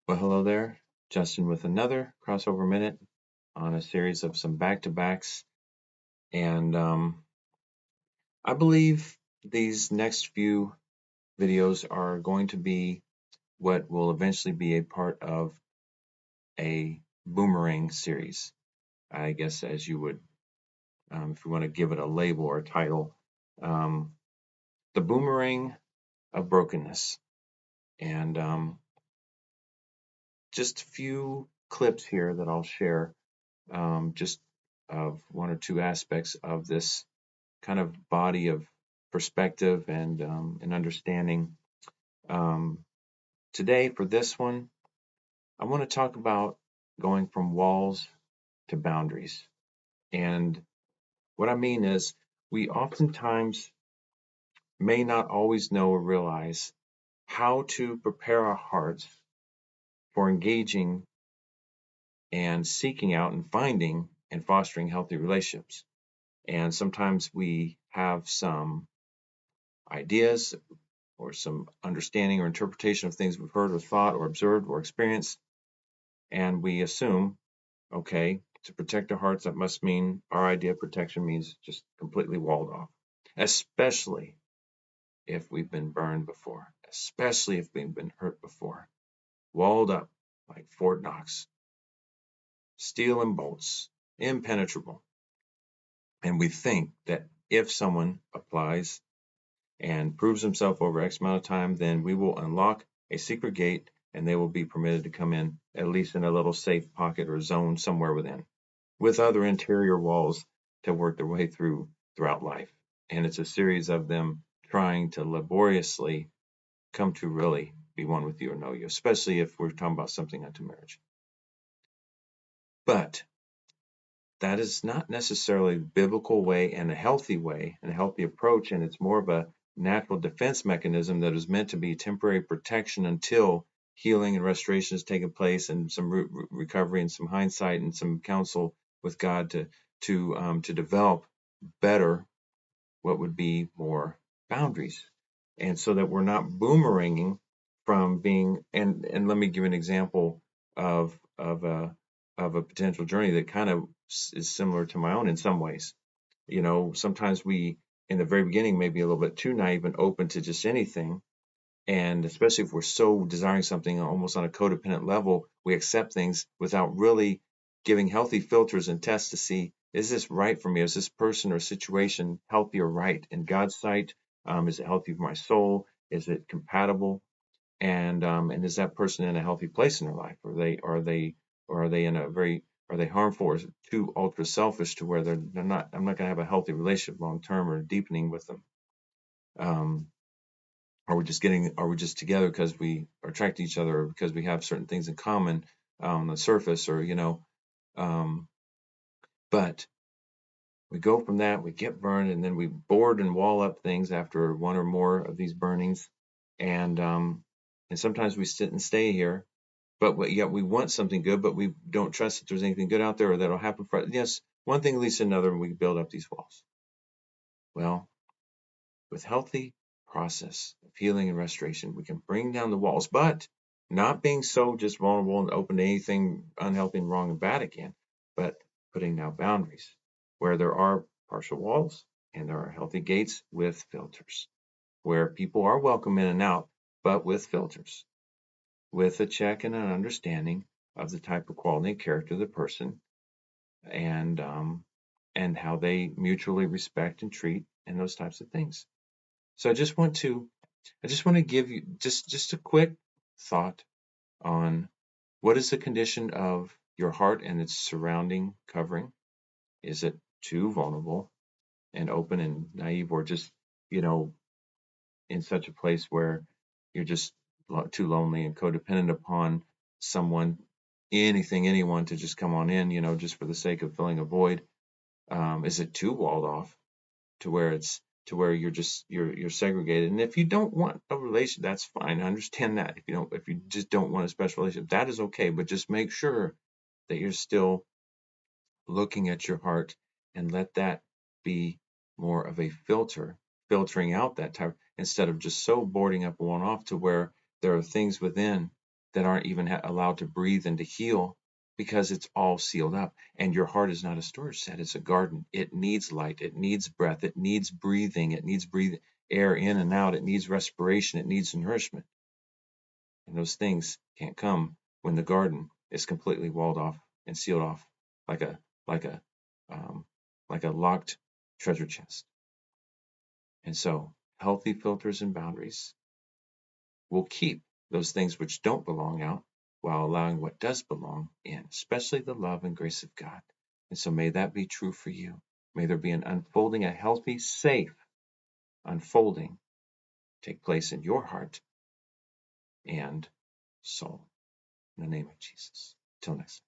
Well, hello there. Justin with another crossover minute on a series of some back-to-backs. And I believe these next few videos are going to be what will eventually be a part of a Boomerang series. I guess as you would, if you want to give it a label or a title, um, the Boomerang of Brokenness. And just a few clips here that I'll share, just of one or two aspects of this kind of body of perspective and understanding. Um, Today, for this one, I want to talk about going from walls to boundaries. And what I mean is, we oftentimes may not always know or realize how to prepare our hearts for engaging and seeking out and finding and fostering healthy relationships. And sometimes we have some ideas or some understanding or interpretation of things we've heard or thought or observed or experienced, and we assume, okay, to protect our hearts, that must mean our idea of protection means just completely walled off, especially if we've been burned before, especially if we've been hurt before. Walled up like Fort Knox, steel and bolts, impenetrable. And we think that if someone applies and proves himself over X amount of time, then we will unlock a secret gate and they will be permitted to come in, at least in a little safe pocket or zone somewhere within, with other interior walls to work their way throughout life. And it's a series of them trying to laboriously come to really be one with you or know you, especially if we're talking about something unto marriage. But that is not necessarily the biblical way and a healthy way and a healthy approach, and it's more of a natural defense mechanism that is meant to be temporary protection until healing and restoration has taken place and some recovery and some hindsight and some counsel with God to develop better what would be more boundaries, and so that we're not boomeranging from being. And let me give an example of a potential journey that kind of is similar to my own in some ways. Sometimes we in the very beginning may be a little bit too naive and open to just anything, and especially if we're so desiring something almost on a codependent level, we accept things without really giving healthy filters and tests to see, is this right for me? Is this person or situation healthy or right in God's sight? Is it healthy for my soul? Is it compatible? And is that person in a healthy place in their life? Are they in a very are they harmful or too ultra selfish to where they're not? I'm not going to have a healthy relationship long term or deepening with them. Um, are we just together because we are attracted to each other or because we have certain things in common on the surface, or um, but we go from that, we get burned, and then we board and wall up things after one or more of these burnings, and sometimes we sit and stay here, but yet we want something good, but we don't trust that there's anything good out there or that'll happen for us. Yes, one thing leads to another, and we build up these walls. Well, with healthy process of healing and restoration, we can bring down the walls, but not being so just vulnerable and open to anything unhealthy and wrong and bad again, but putting down boundaries where there are partial walls and there are healthy gates with filters, where people are welcome in and out, but with filters, with a check and an understanding of the type of quality and character of the person, and and how they mutually respect and treat and those types of things. So I just want to give you just a quick thought on what is the condition of your heart and its surrounding covering. Is it too vulnerable and open and naive, or just, you know, in such a place where you're just too lonely and codependent upon someone, anyone to just come on in, just for the sake of filling a void? Is it too walled off to where you're segregated? And if you don't want a relation, that's fine. I understand that. If you just don't want a special relationship, that is okay. But just make sure that you're still looking at your heart and let that be more of a filtering out that type, instead of just so boarding up one off to where there are things within that aren't even allowed to breathe and to heal because it's all sealed up. And your heart is not a storage set, it's a garden. It needs light, it needs breath, it needs breathing, it needs breathing air in and out, it needs respiration, it needs nourishment. And those things can't come when the garden is completely walled off and sealed off like a like a um, like a locked treasure chest. And so healthy filters and boundaries will keep those things which don't belong out while allowing what does belong in, especially the love and grace of God. And so may that be true for you. May there be an unfolding, a healthy, safe unfolding take place in your heart and soul. In the name of Jesus. Till next time.